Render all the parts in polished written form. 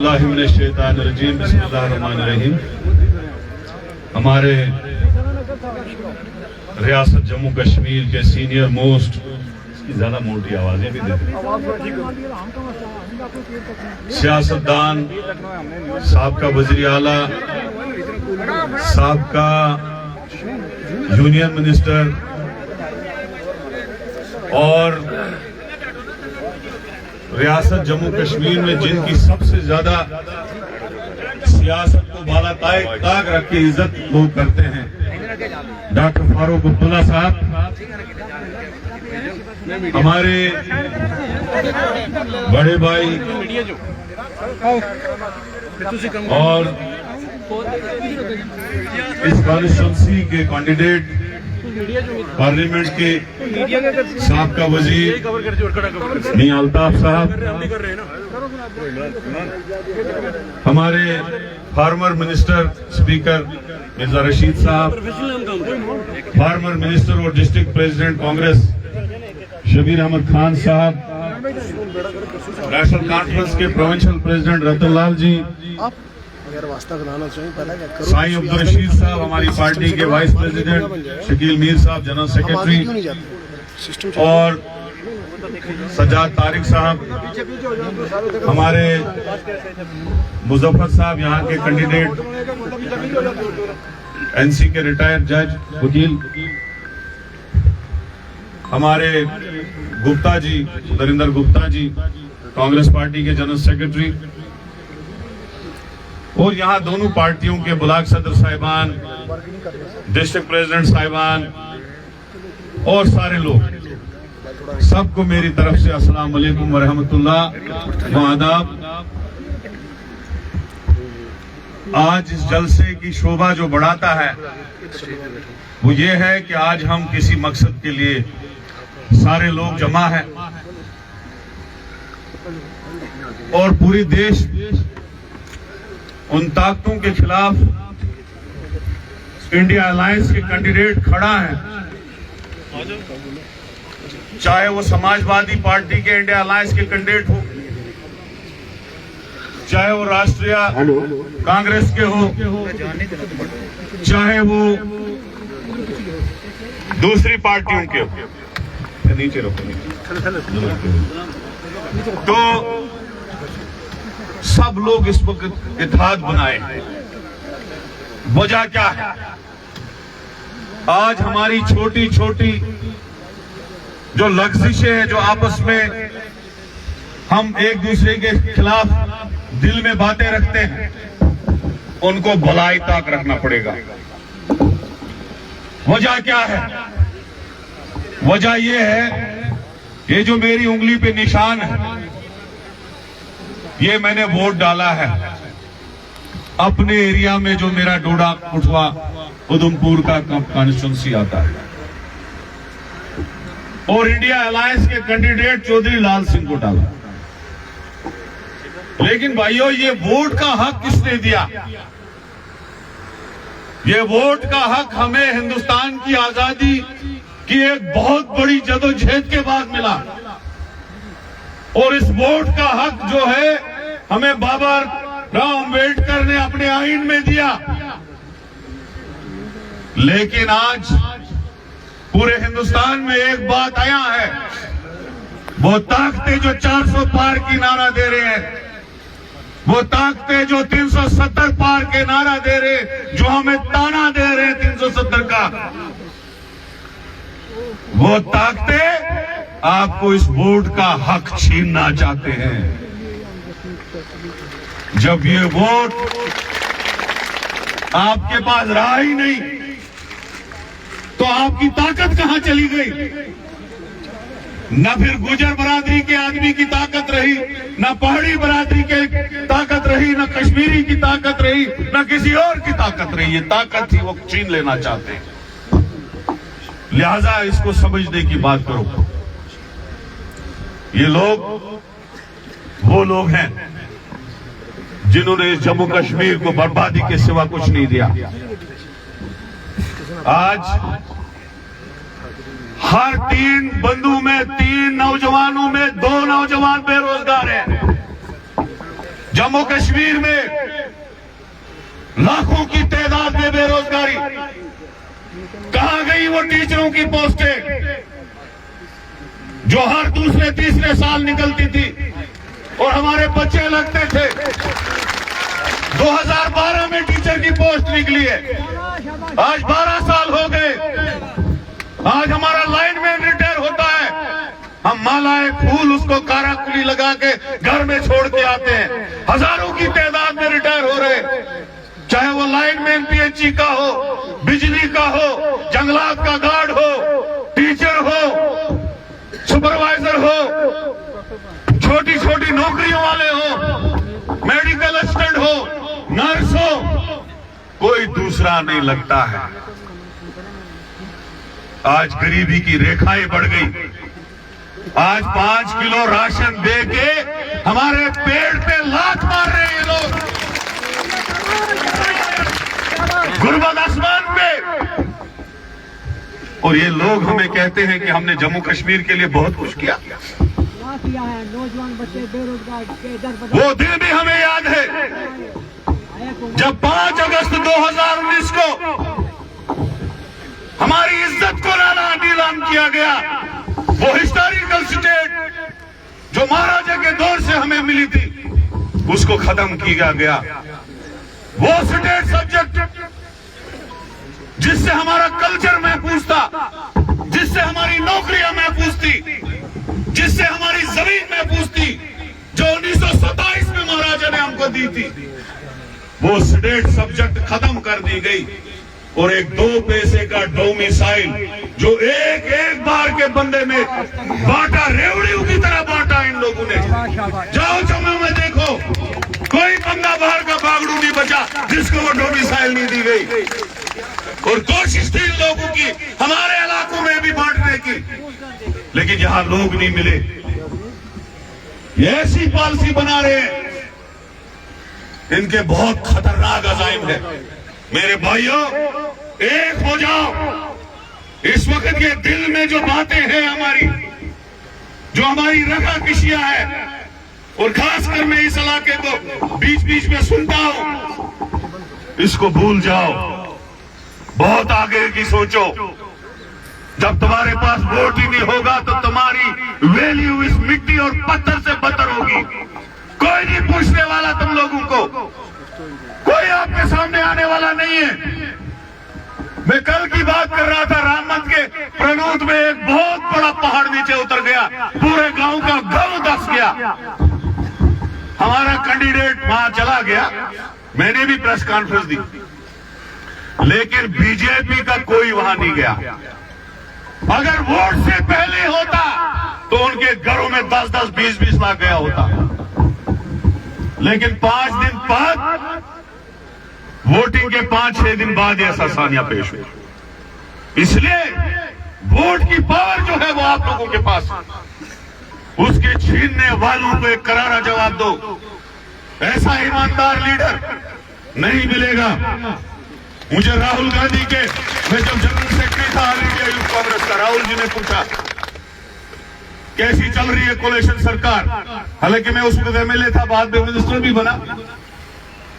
बिस्मिल्लाहिर्रहमानिर्रहीम। हमारे रियासत जम्मू कश्मीर के सीनियर मोस्ट, ज्यादा मोटी आवाजें भी देते, सियासतदान, साबका वज़ीर आला, साबका यूनियन मिनिस्टर और रियासत जम्मू कश्मीर में जिनकी सबसे ज्यादा सियासत को बाला ताक रख के इज्जत लोग करते हैं, डॉक्टर फारूक अब्दुल्ला साहब, हमारे बड़े भाई और इस कॉन्स्टिट्यूंसी के कैंडिडेट, पार्लियामेंट के साबका वजीर मियां अल्ताफ साहब, हमारे farmer minister speaker Mirza Rashid साहब, फार्मर मिनिस्टर और डिस्ट्रिक्ट प्रेसिडेंट कांग्रेस शबीर अहमद खान साहब, नेशनल कॉन्फ्रेंस के प्रोविंशियल प्रेसिडेंट रतन लाल जी, साईं अब्दुल रशीद साहब, हमारी पार्टी के वाइस प्रेसिडेंट शकील मीर साहब, जनरल सेक्रेटरी, और सज्जाद तारिक साहब, हमारे मुजफ्फर साहब, यहाँ के कैंडिडेट, एनसी के रिटायर्ड जज वकील, हमारे गुप्ता जी, नरेंद्र गुप्ता जी, कांग्रेस पार्टी के जनरल सेक्रेटरी, और यहाँ दोनों पार्टियों के ब्लॉक सदर साहिबान, डिस्ट्रिक्ट प्रेसिडेंट साहिबान और सारे लोग, सबको मेरी तरफ से अस्सलाम वालेकुम वरहमतुल्लाह व आदाब। आज इस जलसे की शोभा जो बढ़ाता है वो ये है कि आज हम किसी मकसद के लिए सारे लोग जमा हैं और पूरी देश उन ताकतों के खिलाफ इंडिया अलायंस के कैंडिडेट खड़ा है, चाहे वो समाजवादी पार्टी के इंडिया अलायंस के कैंडिडेट हो, चाहे वो राष्ट्रीय कांग्रेस के हो, चाहे वो दूसरी पार्टियों के हो। नीचे रखो, तो सब लोग इस वक्त इत्तेहाद बनाए। वजह क्या है? आज हमारी छोटी छोटी जो लग्जिशें हैं, जो आपस में हम एक दूसरे के खिलाफ दिल में बातें रखते हैं, उनको भलाई तक रखना पड़ेगा। वजह क्या है? वजह यह है, ये जो मेरी उंगली पे निशान है, ये मैंने वोट डाला है अपने एरिया में, जो मेरा डोडा कुठवा उधमपुर का कॉन्स्टिट्यूंसी आता है, और इंडिया अलायंस के कैंडिडेट चौधरी लाल सिंह को डाला। लेकिन भाइयों, ये वोट का हक किसने दिया? ये वोट का हक हमें हिंदुस्तान की आजादी की एक बहुत बड़ी जदोजहद के बाद मिला, और इस वोट का हक जो है हमें बाबा राव अम्बेडकर ने अपने आईन में दिया। लेकिन आज पूरे हिंदुस्तान में एक बात आया है, वो ताकतें जो 400 पार की नारा दे रहे हैं, वो ताकतें जो 370 पार के नारा दे रहे, जो हमें ताना दे रहे हैं 370 का, वो ताकतें आपको इस वोट का हक छीनना चाहते हैं। जब ये वोट आपके पास रहा ही नहीं, तो आपकी ताकत कहां चली गई? न फिर गुजर बरादरी के आदमी की ताकत रही, न पहाड़ी बरादरी की ताकत रही, न कश्मीरी की ताकत रही, न किसी और की ताकत रही। ये ताकत ही वो छीन लेना चाहते हैं। लिहाजा इसको समझने की बात करो। ये लोग वो लोग हैं जिन्होंने इस जम्मू कश्मीर को बर्बादी के सिवा कुछ नहीं दिया। आज हर 3 बंधु में 3 नौजवानों में 2 नौजवान बेरोजगार हैं। जम्मू कश्मीर में लाखों की तादाद में बेरोजगारी, कहां गई वो टीचरों की पोस्टें जो हर दूसरे तीसरे साल निकलती थी और हमारे बच्चे लगते थे। 2012 में टीचर की पोस्ट निकली है, आज 12 साल हो गए। आज हमारा लाइनमैन रिटायर होता है, हम मालाएं फूल उसको काराकुली लगा के घर में छोड़ के आते हैं। हजारों की तादाद में रिटायर हो रहे, चाहे वो लाइनमैन पीएचई का हो, बिजली का हो, जंगलात का गार्ड हो, टीचर हो, सुपरवाइजर हो, छोटी छोटी नौकरियों वाले हो, मेडिकल असिस्टेंट हो, नर्स हो, कोई दूसरा नहीं लगता है। आज गरीबी की रेखाएं बढ़ गई। आज 5 किलो राशन दे के हमारे पेट पे लात मार रहे हैं लोग, गुर्बत आसमान पे। और ये लोग हमें कहते हैं कि हमने जम्मू कश्मीर के लिए बहुत कुछ किया है। नौजवान बच्चे बेरोजगार, वो दिन भी हमें याद है जब 5 अगस्त 2019 को हमारी इज्जत को नीलाम किया गया। वो हिस्टोरिकल स्टेट जो महाराजा के दौर से हमें मिली थी, उसको खत्म किया गया। वो स्टेट सब्जेक्ट जिससे हमारा कल्चर महफूज था, जिससे हमारी नौकरियां महफूज थी, जिससे हमारी जमीन महफूज थी, जो 1927 में महाराजा ने हमको दी थी, वो स्टेट सब्जेक्ट खत्म कर दी गई। और एक 2 पैसे का डोमिसाइल जो एक बार के बंदे में बांटा, रेवड़ियों की तरह बांटा इन लोगों ने। जाओ जम्मू में देखो, कोई बंदा बाहर का बागड़ू नहीं बचा जिसको वो डोमिसाइल नहीं दी गई। और कोशिश थी लोगों की हमारे इलाकों में भी बांटने की, लेकिन यहां लोग नहीं मिले। ये ऐसी पॉलिसी बना रहे हैं, इनके बहुत खतरनाक अज़ाइम है। मेरे भाइयों, एक हो जाओ। इस वक्त ये दिल में जो बातें हैं हमारी, जो हमारी रखा किशियां है, और खासकर मैं इस इलाके को बीच बीच में सुनता हूं, इसको भूल जाओ। बहुत आगे की सोचो। जब तुम्हारे पास वोट ही नहीं होगा तो तुम्हारी वैल्यू इस मिट्टी और पत्थर से बदतर होगी। कोई नहीं पूछने वाला तुम लोगों को, कोई आपके सामने आने वाला नहीं है। मैं कल की बात कर रहा था, राममत के प्रनोद में एक बहुत बड़ा पहाड़ नीचे उतर गया, पूरे गांव का गांव धंस गया। हमारा कैंडिडेट वहां चला गया, मैंने भी प्रेस कॉन्फ्रेंस दी, लेकिन बीजेपी का कोई वहां नहीं गया। अगर वोट से पहले होता तो उनके घरों में 10-10, 20-20 लाख गया होता, लेकिन 5 दिन बाद, वोटिंग के 5-6 दिन बाद ऐसा सानिया पेश हुई। इसलिए वोट की पावर जो है वो आप लोगों के पास, उसके छीनने वालों को एक करारा जवाब दो। ऐसा ईमानदार लीडर नहीं मिलेगा। मुझे राहुल गांधी के, मैं जब जनरल सेक्रेटरी था ऑल इंडिया यूथ कांग्रेस का, राहुल जी ने पूछा कैसी चल रही है कोalition सरकार। हालांकि मैं उस वक्त एमएलए था, बाद में मिनिस्टर भी बना।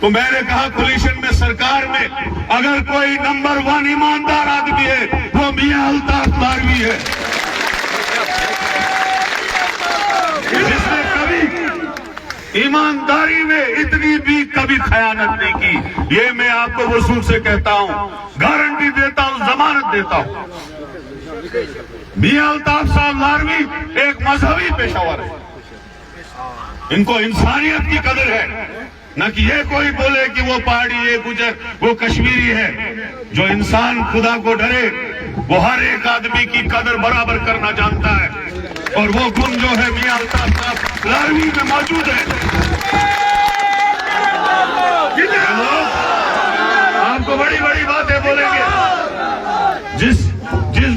तो मैंने कहा कोalition में, सरकार में अगर कोई नंबर 1 ईमानदार आदमी है वो मियां अल्ताफ लारवी है, जिसने कभी ईमानदारी में इतनी भी कभी खयानत नहीं की। ये मैं आपको वसूल से कहता हूं, गारंटी देता हूं, जमानत देता हूं। मियां अल्ताफ साहब लारवी एक मजहबी पेशावर है, इनको इंसानियत की कदर है, न कि ये कोई बोले कि वो पहाड़ी, ये गुजर, वो कश्मीरी है। जो इंसान खुदा को डरे वो हर एक आदमी की कदर बराबर करना जानता है, और वो गुण जो है मियां अल्ताफ साहब लारवी में मौजूद है। लोग आपको बड़ी बड़ी बातें बोलेंगे। जिस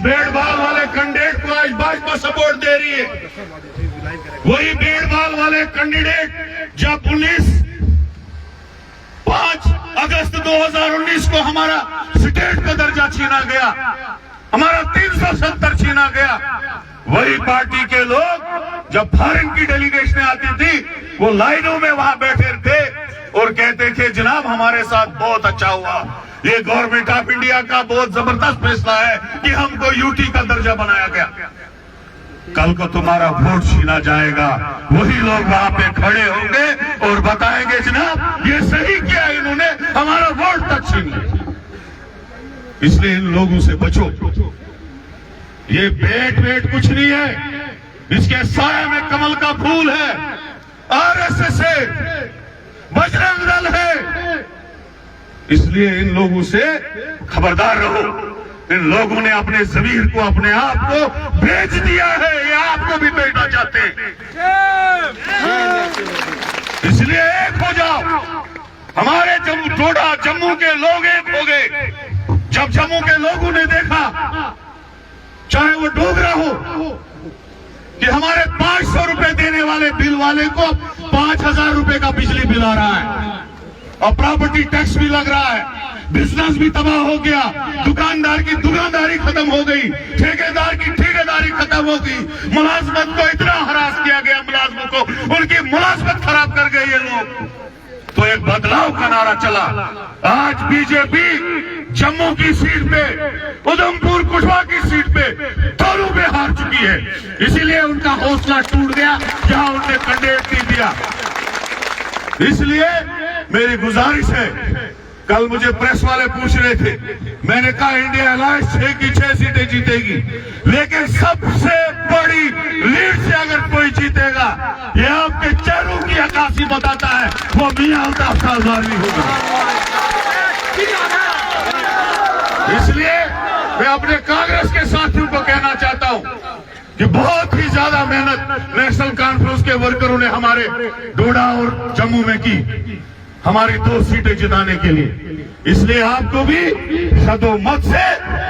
भेड़भाल वाले कैंडिडेट को आज भाजपा सपोर्ट दे रही है, वही भेड़भाल वाले कैंडिडेट जब 5 अगस्त 2019 को हमारा स्टेट का दर्जा छीना गया, हमारा 370 छीना गया, वही पार्टी के लोग जब फॉरेन की डेलीगेशन आती थी वो लाइनों में वहां बैठे थे और कहते थे जनाब हमारे साथ बहुत अच्छा हुआ, ये गवर्नमेंट ऑफ इंडिया का बहुत जबरदस्त फैसला है कि हमको यूटी का दर्जा बनाया गया। कल को तुम्हारा वोट छीना जाएगा, वही लोग वहां पे खड़े होंगे और बताएंगे जनाब ये सही किया इन्होंने, हमारा वोट तक छीन लिया। इसलिए इन लोगों से बचो। ये बेट कुछ नहीं है, इसके साए में कमल का फूल है, आरएसएस है, बजरंग दल है। इसलिए इन लोगों से खबरदार रहो। इन लोगों ने अपने जमीर को, अपने आप को बेच दिया है, ये आपको भी बेचना चाहते हैं। इसलिए एक हो जाओ। हमारे जम्मू के लोग एक हो गए। जब जम्मू के लोगों ने देखा, चाहे वो डोगरा हो, कि हमारे 500 रुपए देने वाले बिल वाले को 5000 रुपए का बिजली बिल आ रहा है और प्रॉपर्टी टैक्स भी लग रहा है, बिजनेस भी तबाह हो गया, दुकानदार की दुकानदारी खत्म हो गई, ठेकेदार की ठेकेदारी खत्म हो गई, मुलाजमत को इतना हरास किया गया, मुलाजमों को उनकी मुलाजमत खराब कर गए ये लोग। तो एक बदलाव का नारा चला। आज बीजेपी जम्मू की सीट पे, उधमपुर कुशवा की सीट पे, दोनों पे हार चुकी है। इसीलिए उनका हौसला टूट गया जहां उनने कैंडिडेट नहीं दिया। इसलिए मेरी गुजारिश है, कल मुझे प्रेस वाले पूछ रहे थे, मैंने कहा इंडिया अलायंस 6 की 6 सीटें जीतेगी, लेकिन सबसे बड़ी लीड से अगर कोई जीतेगा, ये आपके चेहरों की अक्कासी बताता है, वो मियां अल्ताफ सालवानी होगा। इसलिए मैं अपने कांग्रेस के साथियों को कहना चाहता हूं कि बहुत ही ज्यादा मेहनत नेशनल कॉन्फ्रेंस के वर्करों ने हमारे डोडा और जम्मू में की, हमारी 2 सीटें जिताने के लिए। इसलिए आपको भी सदोमत से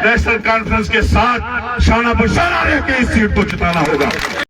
नेशनल कॉन्फ्रेंस के साथ शाना बशाना रह के इस सीट को जिताना होगा।